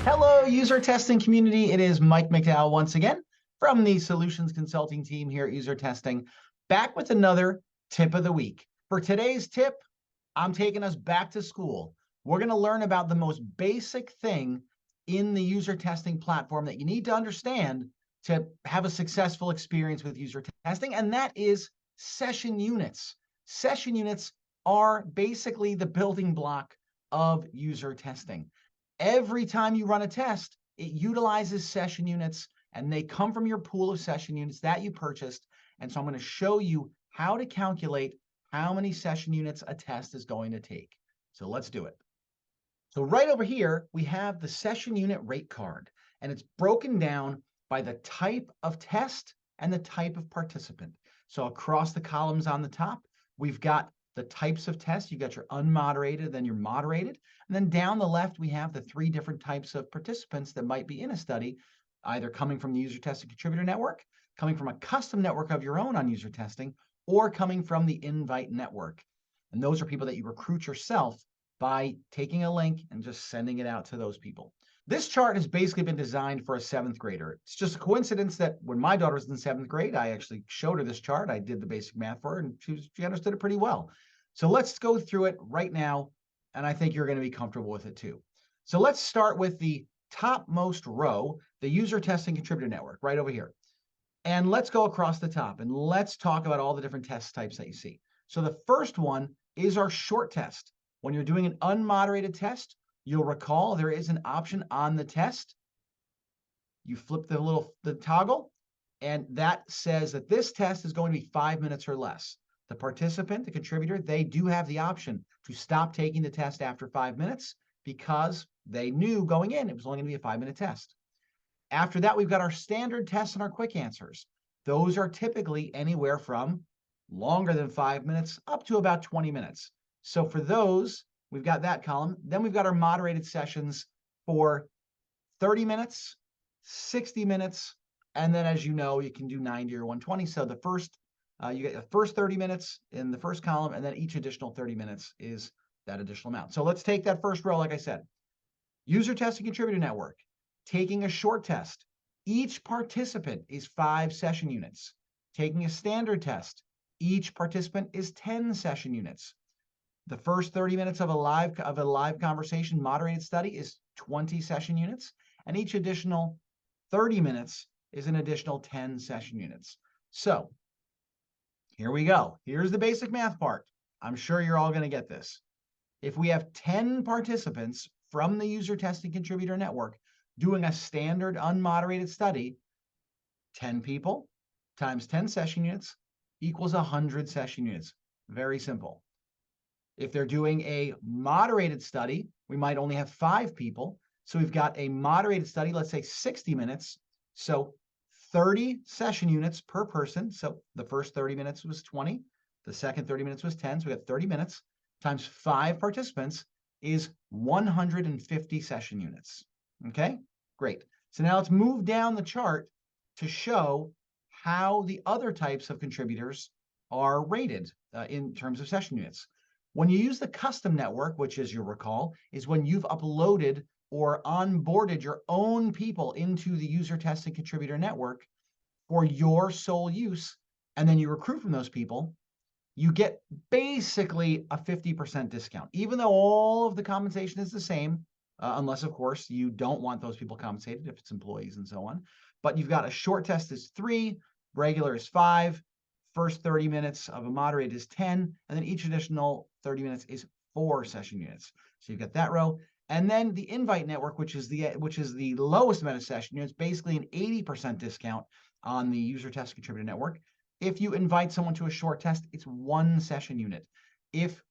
Hello, user testing community. It is Mike McDowell once again from the Solutions Consulting team here at User Testing, back with another tip of the week. For today's tip, I'm taking us back to school. We're going to learn about the most basic thing in the user testing platform that you need to understand to have a successful experience with user testing, and that is session units. Session units are basically the building block of user testing. Every time you run a test, it utilizes session units, and they come from your pool of session units that you purchased. And so I'm going to show you how to calculate how many session units a test is going to take. So let's do it. So right over here, we have the session unit rate card, and it's broken down by the type of test and the type of participant. So across the columns on the top, we've got the types of tests. You got your unmoderated, then your moderated. And then down the left, we have the three different types of participants that might be in a study, either coming from the user testing contributor network, coming from a custom network of your own on user testing, or coming from the invite network. And those are people that you recruit yourself by taking a link and just sending it out to those people. This chart has basically been designed for a 7th grader. It's just a coincidence that when my daughter was in 7th grade, I actually showed her this chart. I did the basic math for her, and she understood it pretty well. So let's go through it right now, and I think you're going to be comfortable with it too. So let's start with the topmost row, the user testing contributor network, right over here. And let's go across the top, and let's talk about all the different test types that you see. So the first one is our short test. When you're doing an unmoderated test, you'll recall there is an option on the test. You flip the toggle, and that says that this test is going to be 5 minutes or less. The participant, the contributor, they do have the option to stop taking the test after 5 minutes because they knew going in it was only going to be a 5-minute test. After that, we've got our standard tests and our quick answers. Those are typically anywhere from longer than 5 minutes up to about 20 minutes. So for those, we've got that column. Then we've got our moderated sessions for 30 minutes, 60 minutes, and then as you know, you can do 90 or 120. So the first, you get the first 30 minutes in the first column, and then each additional 30 minutes is that additional amount. So let's take that first row, like I said. User testing contributor network, taking a short test. Each participant is 5 session units. Taking a standard test, each participant is 10 session units. The first 30 minutes of a live conversation moderated study is 20 session units, and each additional 30 minutes is an additional 10 session units. So here we go. Here's the basic math part. I'm sure you're all going to get this. If we have 10 participants from the user testing contributor network doing a standard unmoderated study, 10 people times 10 session units equals 100 session units. Very simple. If they're doing a moderated study, we might only have 5 people. So we've got a moderated study, let's say 60 minutes. So 30 session units per person. So the first 30 minutes was 20. The second 30 minutes was 10. So we got 30 minutes times 5 participants is 150 session units. Okay, great. So now let's move down the chart to show how the other types of contributors are rated in terms of session units. When you use the custom network, which, as you'll recall, is when you've uploaded or onboarded your own people into the user testing contributor network for your sole use, and then you recruit from those people, you get basically a 50% discount, even though all of the compensation is the same, unless, of course, you don't want those people compensated if it's employees and so on. But you've got a short test is 3, regular is 5, first 30 minutes of a moderate is 10, and then each additional 30 minutes is 4 session units. So you've got that row. And then the invite network, which is the lowest amount of session units, basically an 80% discount on the user test contributor network. If you invite someone to a short test, it's 1 session unit. If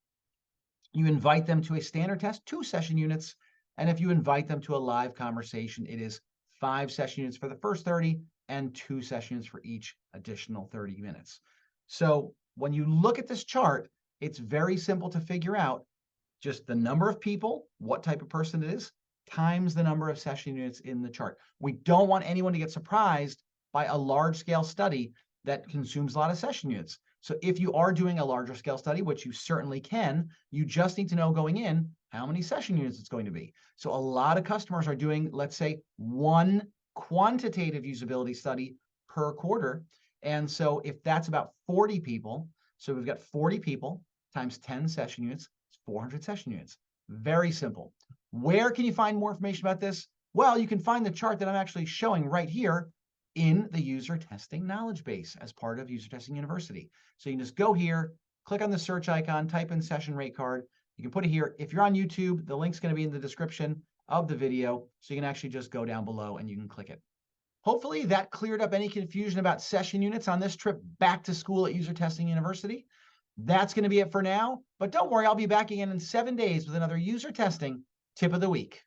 you invite them to a standard test, 2 session units. And if you invite them to a live conversation, it is 5 session units for the first 30 and 2 sessions for each additional 30 minutes. So when you look at this chart, it's very simple to figure out just the number of people, what type of person it is, times the number of session units in the chart. We don't want anyone to get surprised by a large-scale study that consumes a lot of session units. So if you are doing a larger scale study, which you certainly can, you just need to know going in how many session units it's going to be. So a lot of customers are doing, let's say, one quantitative usability study per quarter. And so if that's about 40 people, so we've got 40 people times 10 session units, it's 400 session units. Very simple. Where can you find more information about this? Well, you can find the chart that I'm actually showing right here in the user testing knowledge base as part of User Testing University. So you can just go here, click on the search icon, type in session rate card. You can put it here. If you're on YouTube, the link's going to be in the description of the video. So you can actually just go down below and you can click it. Hopefully that cleared up any confusion about session units on this trip back to school at User Testing University. That's going to be it for now. But don't worry, I'll be back again in 7 days with another user testing tip of the week.